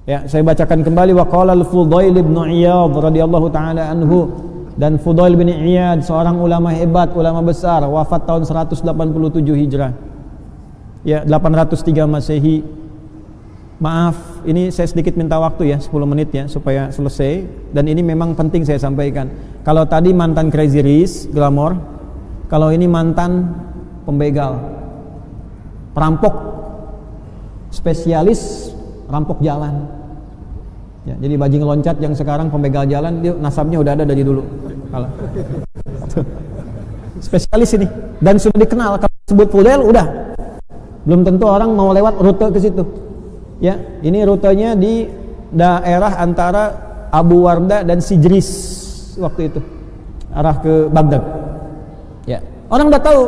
Ya, saya bacakan kembali wa qala al-Fudail bin Iyad radhiyallahu taala anhu, dan Fudail bin Iyad seorang ulama hebat, ulama besar, wafat tahun 187 Hijrah. Ya, 803 Masehi. Maaf, ini saya sedikit minta waktu ya, 10 menit ya supaya selesai, dan ini memang penting saya sampaikan. Kalau tadi mantan Crazy Rich, glamor, kalau ini mantan pembegal, perampok, spesialis rampok jalan. Ya, jadi bajing loncat yang sekarang pembegal jalan, dia nasabnya udah ada dari dulu. Spesialis ini, dan sudah dikenal. Kalau sebut Fudail udah, belum tentu orang mau lewat rute ke situ. Ya, ini rutenya di daerah antara Abu Warda dan Sijris waktu itu, arah ke Baghdad. Ya, orang udah tahu.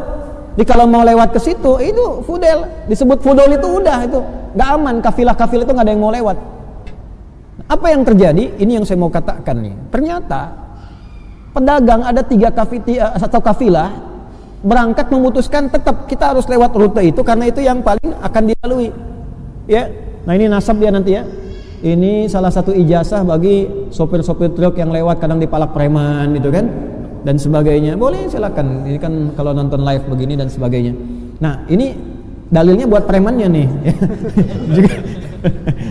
Jadi kalau mau lewat ke situ, itu Fudail, disebut Fudail itu udah, itu nggak aman. Kafilah-kafilah itu nggak ada yang mau lewat. Apa yang terjadi? Ini yang saya mau katakan nih. Ternyata pedagang ada 3 kafilah berangkat memutuskan tetap kita harus lewat rute itu karena itu yang paling akan dilalui. Ya, nah ini nasab dia nanti ya. Ini salah satu ijazah bagi sopir-sopir truk yang lewat kadang dipalak preman gitu kan, dan sebagainya. Boleh silakan. Ini kan kalau nonton live begini dan sebagainya. Nah ini dalilnya buat premannya nih.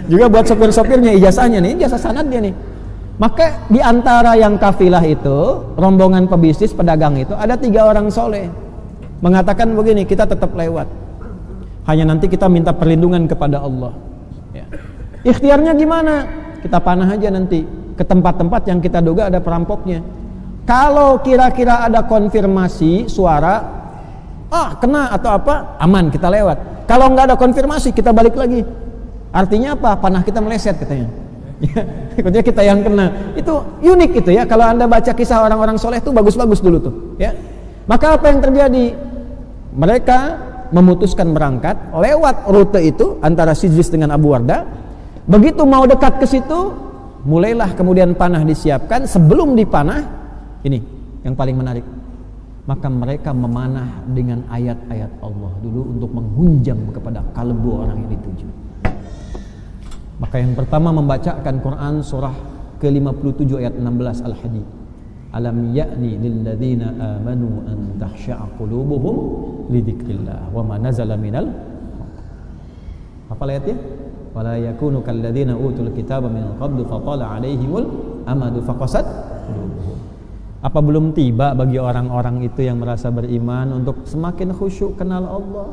juga buat sopir-sopirnya ijazahnya nih, ijazah sanad dia nih. Maka di antara yang kafilah itu, rombongan pebisnis pedagang itu ada 3 orang soleh mengatakan begini, kita tetap lewat, hanya nanti kita minta perlindungan kepada Allah ya. Ikhtiarnya gimana? Kita panah aja nanti ke tempat-tempat yang kita duga ada perampoknya. Kalau kira-kira ada konfirmasi suara, kena atau apa, aman kita lewat. Kalau nggak ada konfirmasi kita balik lagi. Artinya apa? Panah kita meleset katanya. Ikutnya kita yang kena. Itu unik itu ya. Kalau Anda baca kisah orang-orang soleh itu bagus-bagus dulu tuh ya. Maka apa yang terjadi? Mereka memutuskan berangkat lewat rute itu antara Sijris dengan Abu Warda. Begitu mau dekat ke situ, mulailah kemudian panah disiapkan. Sebelum dipanah, ini yang paling menarik, maka mereka memanah dengan ayat-ayat Allah dulu untuk menghunjam kepada kalbu orang yang dituju. Maka yang pertama membacakan Quran surah ke-57 ayat 16 Al-Hadid. Alam ya'ni lilladzina amanu an tahsya'a qulubuhum li dzikrillah wa ma nazala minal. Apa ayatnya? Wala yakunu kalladzina utul kitaba min qablu fatala 'alaihimul amadu faqasat qulubuhum. Apa belum tiba bagi orang-orang itu yang merasa beriman untuk semakin khusyuk kenal Allah,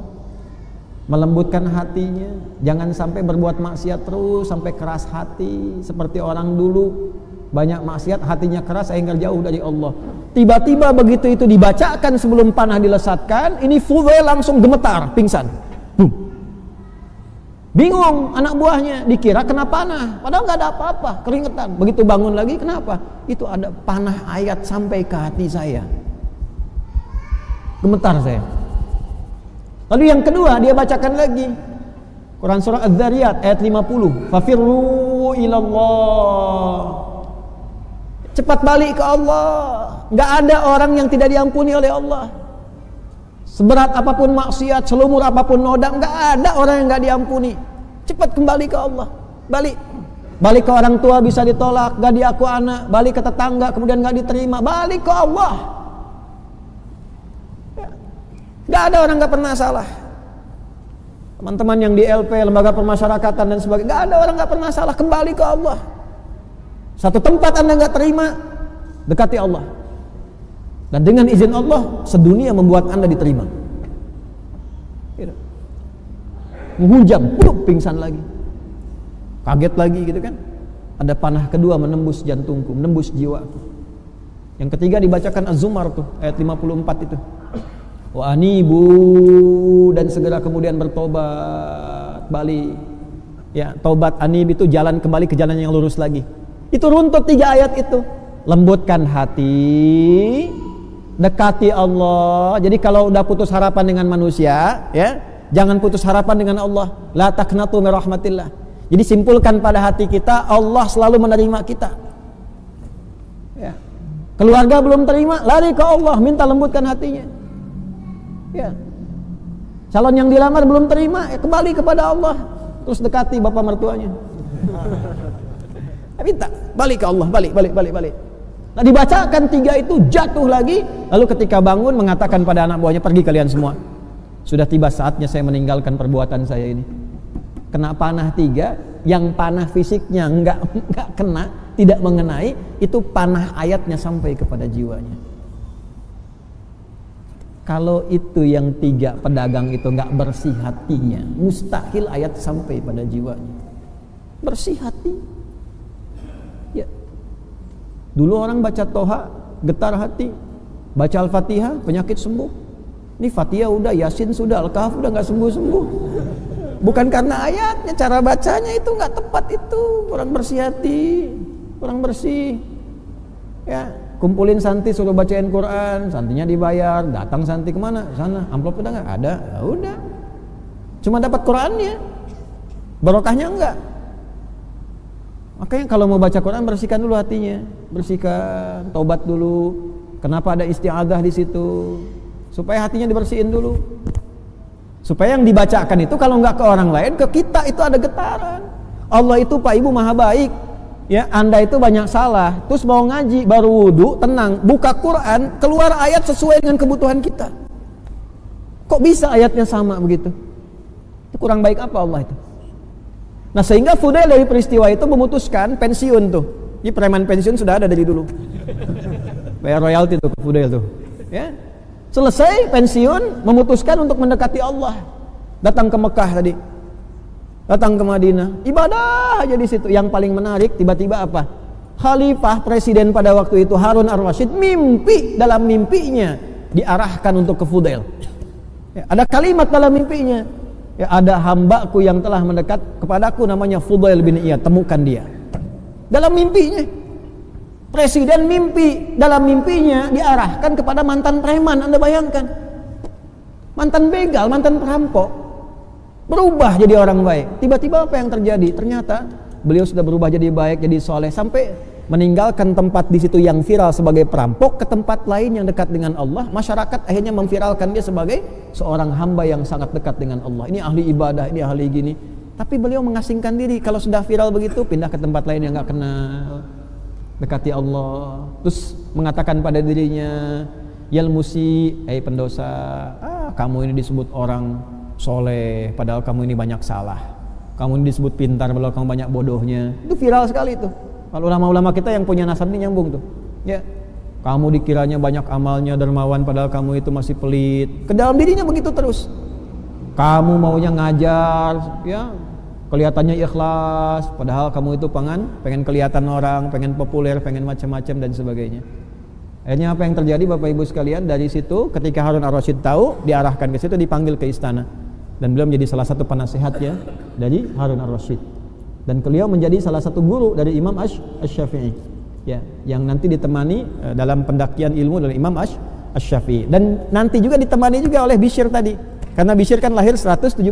melembutkan hatinya, jangan sampai berbuat maksiat terus sampai keras hati seperti orang dulu, banyak maksiat hatinya keras sehingga jauh dari Allah. Tiba-tiba begitu itu dibacakan sebelum panah dilesatkan, ini Fudail langsung gemetar, pingsan. Bingung anak buahnya, dikira kena panah, padahal nggak ada apa-apa, keringetan. Begitu bangun lagi, kenapa? Itu ada panah ayat sampai ke hati saya, gemetar saya. Lalu yang kedua dia bacakan lagi Quran surah Az-Zariyat ayat 50, fafirru ilallah, cepat balik ke Allah. Nggak ada orang yang tidak diampuni oleh Allah. Seberat apapun maksiat, selumur apapun noda, nggak ada orang yang nggak diampuni. Cepat kembali ke Allah, balik ke orang tua bisa ditolak, nggak diaku anak, balik ke tetangga kemudian nggak diterima, balik ke Allah. Nggak ada orang nggak pernah salah. Teman-teman yang di LP, lembaga permasyarakatan dan sebagainya, nggak ada orang nggak pernah salah. Kembali ke Allah. Satu tempat Anda nggak terima, dekati Allah. Dan dengan izin Allah, sedunia membuat Anda diterima. Menghujam, pingsan lagi, kaget lagi gitu kan. Ada panah kedua menembus jantungku, menembus jiwaku. Yang ketiga dibacakan Az-Zumar tuh ayat 54 itu. Wa anibu, dan segera kemudian bertobat, balik. Ya, tobat anib itu jalan kembali ke jalan yang lurus lagi. Itu runtut 3 ayat itu. Lembutkan hati, dekati Allah. Jadi kalau udah putus harapan dengan manusia, ya, jangan putus harapan dengan Allah. La taqnatu min rahmatillah. Jadi simpulkan pada hati kita, Allah selalu menerima kita. Ya. Keluarga belum terima, lari ke Allah, minta lembutkan hatinya. Ya. Calon yang dilamar belum terima, kembali kepada Allah, terus dekati bapak mertuanya. Minta balik ke Allah, balik. Nah, dibacakan 3 itu, jatuh lagi, lalu ketika bangun mengatakan pada anak buahnya, pergi kalian semua. Sudah tiba saatnya saya meninggalkan perbuatan saya ini. Kena panah 3, yang panah fisiknya enggak kena, tidak mengenai, itu panah ayatnya sampai kepada jiwanya. Kalau itu yang 3 pedagang itu enggak bersih hatinya, mustahil ayat sampai pada jiwanya. Bersih hati. Ya. Dulu orang baca Toha, getar hati. Baca Al-Fatihah, penyakit sembuh. Ini Fatihah udah, Yasin sudah, Al-Kahf udah enggak sembuh-sembuh. Bukan karena ayatnya, cara bacanya itu nggak tepat, itu kurang bersih hati, kurang bersih. Ya, kumpulin santi suruh bacain Quran, santinya dibayar, datang santi kemana? Sana, amplop udah nggak ada, ya udah. Cuma dapat Qurannya, barokahnya enggak. Makanya kalau mau baca Quran bersihkan dulu hatinya, bersihkan, taubat dulu. Kenapa ada isti'adzah di situ? Supaya hatinya dibersihin dulu. Supaya yang dibacakan itu kalau nggak ke orang lain, ke kita itu ada getaran. Allah itu Pak Ibu maha baik. Ya, Anda itu banyak salah, terus mau ngaji, baru wudu, tenang, buka Quran, keluar ayat sesuai dengan kebutuhan kita. Kok bisa ayatnya sama begitu? Itu kurang baik apa Allah itu? Nah, sehingga Fudail dari peristiwa itu memutuskan pensiun tuh. Ini preman pensiun sudah ada dari dulu. Bayar royalti tuh ke Fudail tuh. Ya. Selesai pensiun, memutuskan untuk mendekati Allah. Datang ke Mekah tadi, datang ke Madinah, ibadah aja di situ. Yang paling menarik, tiba-tiba apa? Khalifah presiden pada waktu itu Harun ar-Rasyid mimpi, dalam mimpinya diarahkan untuk ke Fudail. Ya, ada kalimat dalam mimpinya. Ya, ada hambaku yang telah mendekat kepadaku namanya Fudail bin Iyad, temukan dia. Dalam mimpinya. Presiden mimpi, dalam mimpinya diarahkan kepada mantan preman. Anda bayangkan, mantan begal, mantan perampok, berubah jadi orang baik. Tiba-tiba apa yang terjadi? Ternyata beliau sudah berubah jadi baik, jadi soleh, sampai meninggalkan tempat di situ yang viral sebagai perampok ke tempat lain yang dekat dengan Allah. Masyarakat akhirnya memviralkan dia sebagai seorang hamba yang sangat dekat dengan Allah. Ini ahli ibadah, ini ahli gini. Tapi beliau mengasingkan diri. Kalau sudah viral begitu, pindah ke tempat lain yang nggak kenal, dekati Allah. Terus mengatakan pada dirinya, yal musi, pendosa, kamu ini disebut orang soleh padahal kamu ini banyak salah, kamu ini disebut pintar padahal kamu banyak bodohnya. Itu viral sekali itu. Kalau ulama-ulama kita yang punya nasab ini nyambung tuh. Ya, kamu dikiranya banyak amalnya, dermawan padahal kamu itu masih pelit. Ke dalam dirinya begitu terus. Kamu maunya ngajar, ya, kelihatannya ikhlas, padahal kamu itu pengen kelihatan orang, pengen populer, pengen macam-macam dan sebagainya. Akhirnya apa yang terjadi Bapak Ibu sekalian? Dari situ ketika Harun ar-Rasyid tahu, diarahkan ke situ, dipanggil ke istana, dan beliau menjadi salah satu penasehatnya dari Harun ar-Rasyid, dan beliau menjadi salah satu guru dari Imam Asy-Syafi'i, ya, yang nanti ditemani dalam pendakian ilmu dari Imam Asy-Syafi'i, dan nanti juga ditemani juga oleh Bishr tadi. Karena Bishr kan lahir 179,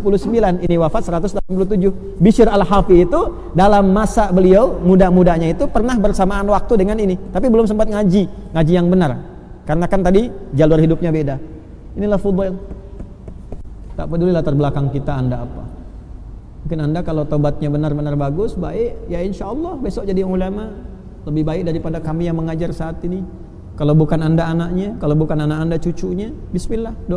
ini wafat 187. Bishr al-Hafi itu dalam masa beliau muda-mudanya itu pernah bersamaan waktu dengan ini, tapi belum sempat ngaji yang benar. Karena kan tadi jalur hidupnya beda. Inilah Fudail. Tak peduli latar belakang kita Anda apa. Mungkin Anda kalau tobatnya benar-benar bagus, baik, ya insya Allah besok jadi ulama. Lebih baik daripada kami yang mengajar saat ini. Kalau bukan Anda anaknya, kalau bukan anak Anda cucunya, bismillah, doa.